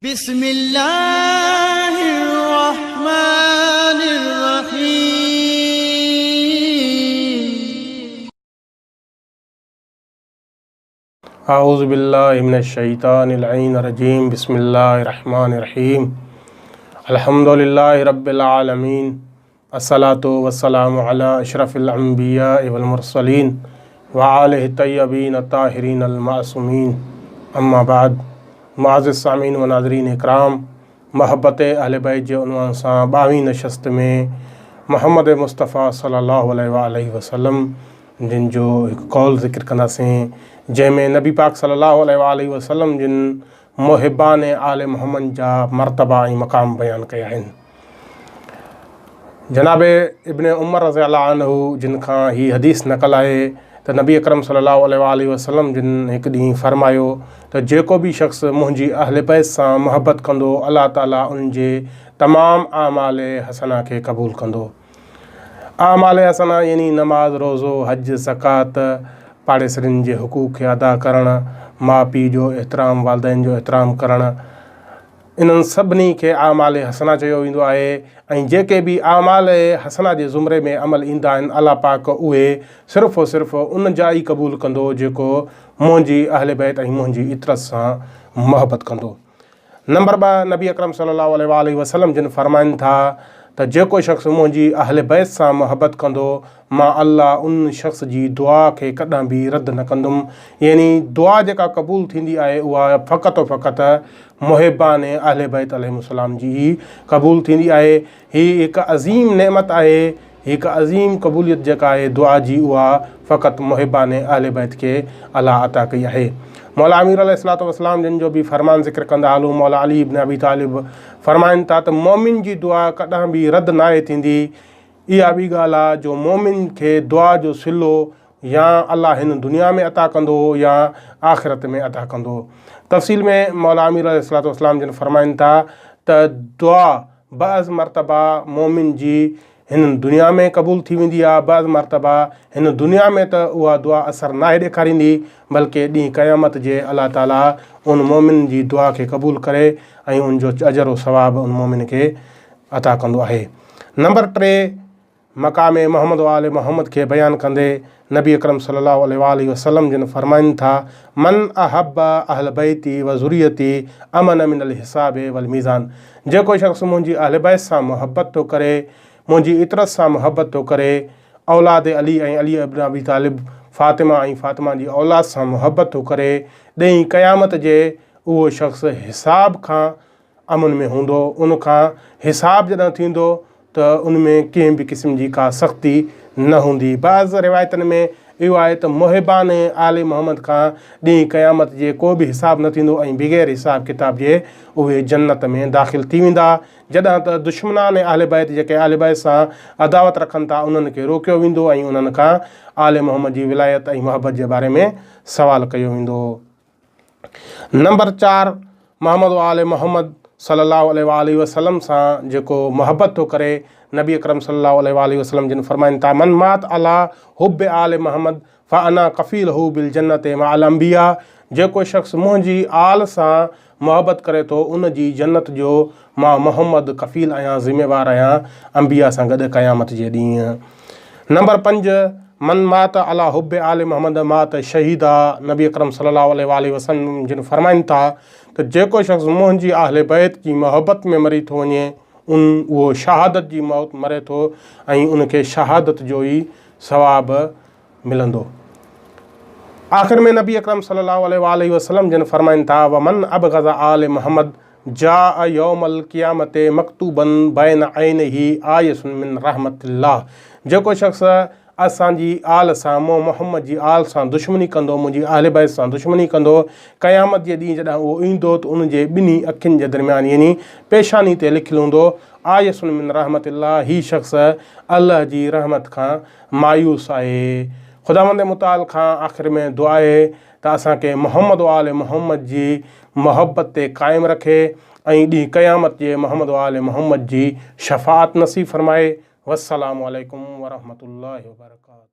बिस्मिल्लाहिर्रहमानिर्रहीम। आऊज़ु बिल्लाहि मिनश्शैतानिर्रजीम। बिस्मिल्लाहिर्रहमानिर्रहीम। अल्हम्दुलिल्लाहि रब्बिल आलमीन। अस्सलातु वस्सलामु अला अशरफिल अंबिया वल मुरसलीन व आलिहि तय्यबीन ताहिरीन अल मासूमीन। अम्मा बाद। मुअज़्ज़िज़ सामीन व नाज़रीन इकराम, महब्बत अहले बैत जे उनवान सां 22वीं नशस्त में मोहम्मद मुस्तफ़ा सल्लल्लाहु अलैहि वसल्लम जिन जो हिकु कौल ज़िक्र कंदासीं, जंहिंमें नबी पाक सल्लल्लाहु अलैहि वसल्लम जिन मुहिबान आले मोहम्मद जा मर्तबा ऐं मक़ाम बयानु कया आहिनि। जनाब इब्न उमर रज़ियल्लाहु अन्हु जिन खां हीअ हदीस नक़ल आहे त नबी अकरम सल्लल्लाहु अलैहि वसल्लम जिन हिकु ॾींहुं फरमायो त जेको बि शख़्स मुंहिंजी अहले बैत सां मुहबत कंदो, अल्लाह ताला उन जे तमामु आमाल हसना खे क़बूल कंदो। आमाल हसना यानी नमाज़, रोज़ो, हज, ज़कात, पाड़ेसरनि जे हुकूक खे अदा करणु, माउ पीउ जो एतिराम, वालिदैन जो एतिराम करणु, इन्हनि सभिनी खे आमाल हसना चयो वेंदो आहे। ऐं जेके बि आमाल हसना जे ज़ुमरे में अमल ईंदा आहिनि, अल्लाह पाक उहे सिर्फ़ु सिर्फ़ु उन जा ई क़बूल कंदो जेको मुंहिंजी अहले बैत ऐं मुंहिंजी इतरत सां मुहबत कंदो। नंबर 2, नबी अकरम सल्लल्लाहु अलैहि वसल्लम जिन फरमाइनि था त जेको शख़्स मुंहिंजी अहले बैत सां मुहबत कंदो, मां अल्लाह उन शख़्स जी दुआ खे कॾहिं बि रद्द न कंदुमि। यानी दुआ जेका क़बूल थींदी आहे उहा फ़क़ति फ़क़ति मुहिबान अहले बैत अलैहिस्सलाम जी ही क़बूल थींदी आहे। हीअ हिकु अज़ीम नेमत आहे, हिकु अज़ीम क़बूलियत जेका आहे दुआ जी, उहा फ़क़ति मुहिबान अहले बैत खे अल्लाह अता कई आहे। मौला अमीर अलैहिस्सलातु वस्सलाम जिन जो बि फ़रमान ज़िक्र कंदा हलूं, मौला अली इब्न अबी तालिब फ़रमाइनि था त मोमिन जी दुआ कॾहिं बि रद्द नाहे थींदी। इहा बि ॻाल्हि आहे जो मोमिन खे दुआ जो सिलो या अल्लाह हिन दुनिया में अता कंदो या आख़िरत में अता कंदो। तफ़सील में मौला अमीर अलैहिस्सलातु वस्सलाम जिन फ़रमाइनि था त दुआ बाज़ मरतबा मोमिन जी हिन दुनिया में क़बूल थी वेंदी आहे, बाज़ मरतबा हिन दुनिया में त उहा दुआ असरु नाहे ॾेखारींदी, बल्कि ॾींहुं क़यामत जे अल्लाह ताला उन मोमिन जी दुआ खे क़बूल करे ऐं उन जो अजर व सवाब उन मोमिन खे अता कंदो आहे। नंबर 3, मक़ाम मोहम्मद व आले मोहम्मद खे बयानु कंदे नबी अकरम सल्लल्लाहु अलैहि वसल्लम जिन फरमाइनि था, मन अहब्बा अहल बैती व ज़ुरियती अमन मिनल हिसाब वल मीज़ान। जेको शख़्स मुंहिंजी अहल बैत सां मुहबत थो करे, मुंहिंजी इतरत सां मुहबत थो करे, औलाद अली ऐं अली इब्न अबी तालिब, फ़ातिमा ऐं फ़ातिमा जी औलाद सां मुहबत थो करे, ॾींहुं क़यामत जे उहो शख़्स हिसाब खां अमन में हूंदो। उन खां हिसाब जॾहिं थींदो त उन में कंहिं बि क़िस्म जी का सख़्ती न हूंदी। बाज़ रिवायतनि में इहो आहे त मुहिबान आले मोहम्मद खां ॾींहुं क़यामत जे को बि हिसाब न थींदो ऐं बग़ैर हिसाब किताब जे उहे जन्नत में दाख़िल थी वेंदा। जॾहिं त दुश्मनान आले बैत जेके आले बैत सां अदावत रखनि था, उन्हनि खे रोकियो वेंदो ऐं उन्हनि खां आले मोहम्मद जी विलायत ऐं मुहबत जे बारे में सवाल कयो वेंदो। नंबर 4, मोहम्मद व आले मोहम्मद सल्लल्लाहु अलैहि वसल्लम सां जेको मुहबत थो करे, नबी अकरम सल्लल्लाहु अलैहि वसल्लम जिन फरमाइनि था, मन मात अला हुब आले मोहम्मद फ़अना कफ़ील हू बिल जन्नत मअल अंबिया। जेको शख़्स मुंहिंजी आल सां मुहबत करे थो, उन जी जन्नत जो मां मोहम्मद कफ़ील आहियां, ज़िम्मेवार आहियां, अंबिया सां गॾु क़यामत जे ॾींहुं। नंबर 5, मन मात अला हुब आले मोहम्मद मात शहीदा। नबी अकरम सल्लल्लाहु अलैहि वसल्लम जिन फरमाइनि था त जेको शख़्स मुंहिंजी अहले बैत जी मोहबत में मरी थो वञे, उहो शहादत जी मौत मरे थो ऐं उनखे शहादत जो ई सवाब मिलंदो। आख़िर में नबी अकरम सल्लल्लाहु अलैहि वसल्लम जिन फरमाइनि था, व मन अबग़ज़ आले मोहम्मद जा यौमल क़ियामत मकतूबन बैन ऐनिही आयसुन मिन रहमतिल्लाह। जेको शख़्स असांजी आल सां, मोहम्मद जी आल सां दुश्मनी कंदो, मुंहिंजी अहले बैत सां दुश्मनी कंदो, क़यामत जे ॾींहुं जॾहिं उहो ईंदो त उन जे ॿिन्ही अखियुनि जे दरमियान यानी पेशानी ते लिखियलु हूंदो आयसुन मिन रहमतिल्लाह। ही शख़्स अल्लाह जी रहमत खां मायूस आहे। ख़ुदावंद मुताल खां आख़िर में दुआ आहे त असांखे मोहम्मद व आले मोहम्मद जी मुहबत ते क़ाइमु रखे ऐं ॾींहुं क़यामत जे मोहम्मद व आले मोहम्मद जी शफ़ाअत नसीब फ़रमाए। वस्सलामु अलैकुम वरहमतुल्लाहि वबरकातुहू।